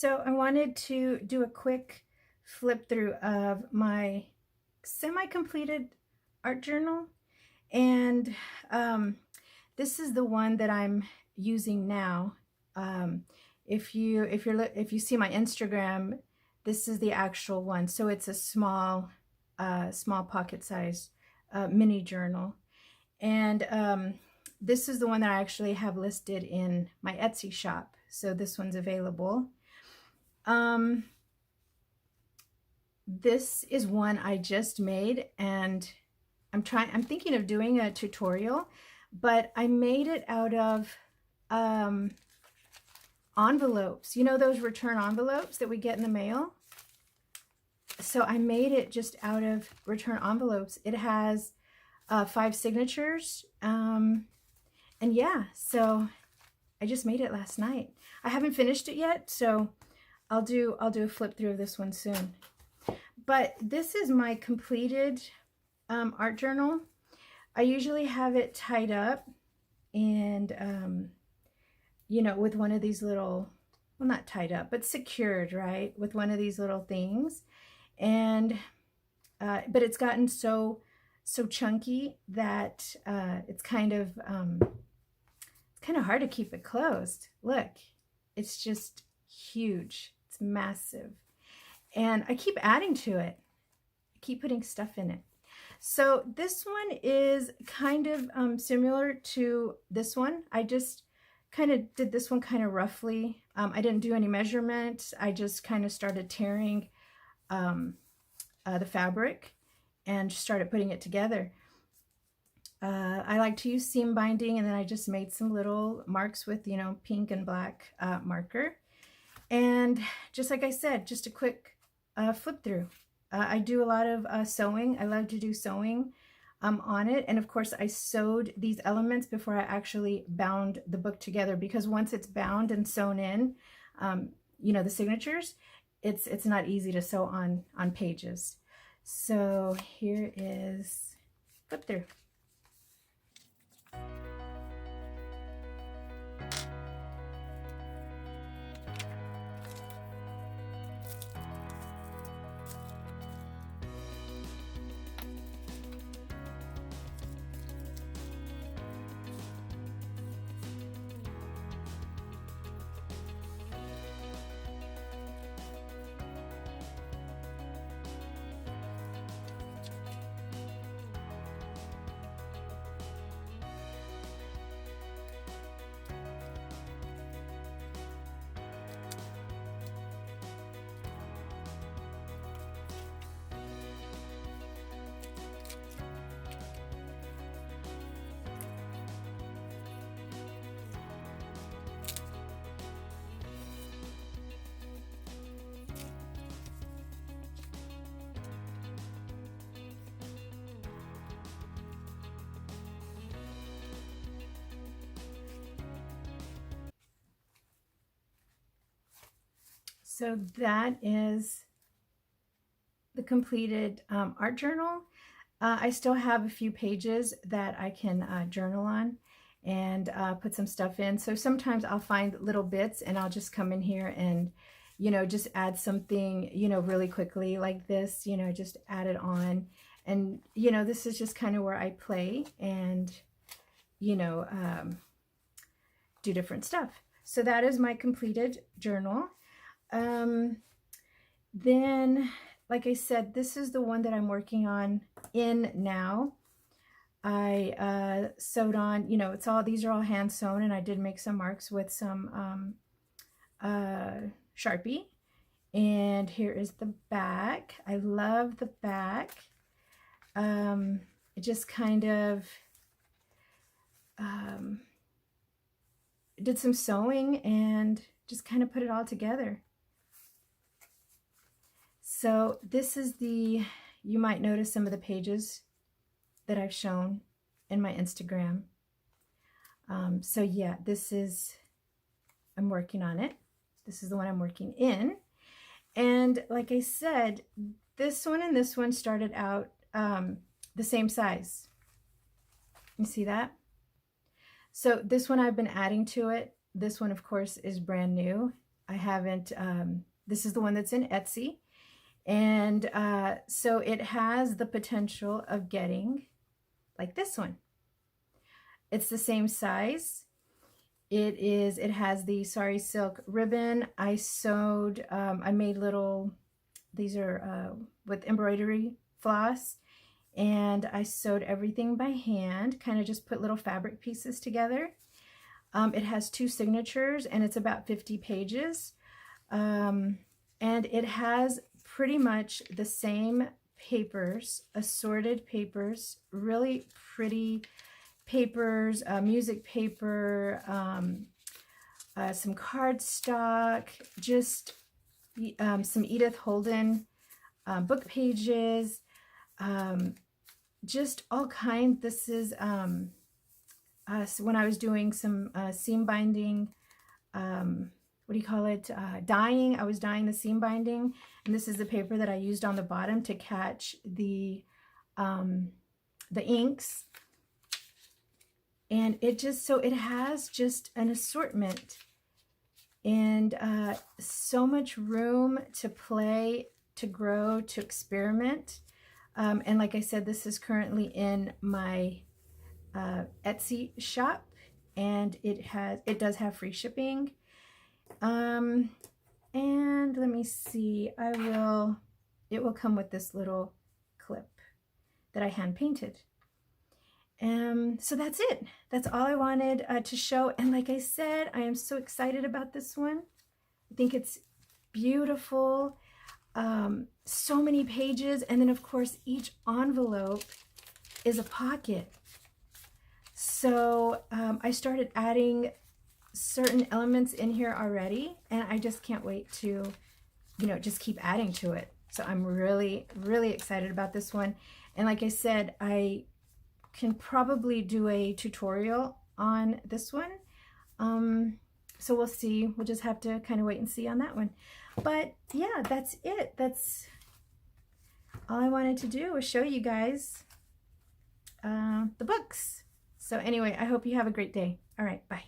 So I wanted to do a quick flip through of my semi-completed art journal, and this is the one that I'm using now. If you see my Instagram, this is the actual one. So it's a small pocket size mini journal, and this is the one that I actually have listed in my Etsy shop. So this one's available. This is one I just made, and I'm thinking of doing a tutorial, but I made it out of envelopes. You know those return envelopes that we get in the mail? So I made it just out of return envelopes. It has 5 signatures, and yeah, so I just made it last night. I haven't finished it yet, so I'll do a flip through of this one soon. But this is my completed art journal. I usually have it tied up and you know, with one of these little, well, not tied up, but secured, right, with one of these little things. And but it's gotten so chunky that it's kind of hard to keep it closed. Look, it's just huge. It's massive. And I keep adding to it. I keep putting stuff in it. So this one is kind of similar to this one. I just kind of did this one kind of roughly. I didn't do any measurement. I just kind of started tearing the fabric and started putting it together. I like to use seam binding, and then I just made some little marks with, you know, pink and black marker. And just like I said, just a quick flip through. I do a lot of sewing. I love to do sewing on it. And of course I sewed these elements before I actually bound the book together, because once it's bound and sewn in, you know, the signatures, it's not easy to sew on pages. So here is flip through. So that is the completed art journal. I still have a few pages that I can journal on and put some stuff in. So sometimes I'll find little bits and I'll just come in here and, you know, just add something, you know, really quickly like this, you know, just add it on. And, you know, this is just kind of where I play and, you know, do different stuff. So that is my completed journal. Then, like I said, this is the one that I'm working on in now. I sewed on, you know, these are all hand sewn, and I did make some marks with some Sharpie. And here is the back. I love the back. It just kind of did some sewing and just kind of put it all together. So this is you might notice some of the pages that I've shown in my Instagram. So yeah, I'm working on it. This is the one I'm working in. And like I said, this one and this one started out the same size. You see that? So this one I've been adding to it. This one, of course, is brand new. I haven't, this is the one that's in Etsy. And so it has the potential of getting like this one. It's the same size. It has the sari silk ribbon. I sewed, I made little, these are with embroidery floss, and I sewed everything by hand, kind of just put little fabric pieces together. It has 2 signatures, and it's about 50 pages. And it has pretty much the same papers, assorted papers, really pretty papers, music paper, some cardstock, just some Edith Holden book pages, just all kinds. This is so when I was doing some seam binding, what do you call it, dyeing. I was dyeing the seam binding, and this is the paper that I used on the bottom to catch the inks. And it just, so it has just an assortment, and so much room to play, to grow, to experiment. And like I said, this is currently in my Etsy shop, and it does have free shipping. And let me see, it will come with this little clip that I hand painted. So that's it. That's all I wanted to show. And like I said, I am so excited about this one. I think it's beautiful. So many pages. And then of course, each envelope is a pocket. So I started adding certain elements in here already, and I just can't wait to, just keep adding to it. So I'm really, really excited about this one. And like I said, I can probably do a tutorial on this one. So we'll see. We'll just have to kind of wait and see on that one. But yeah, that's it. That's all I wanted to do, was show you guys the books. So anyway, I hope you have a great day. All right, bye.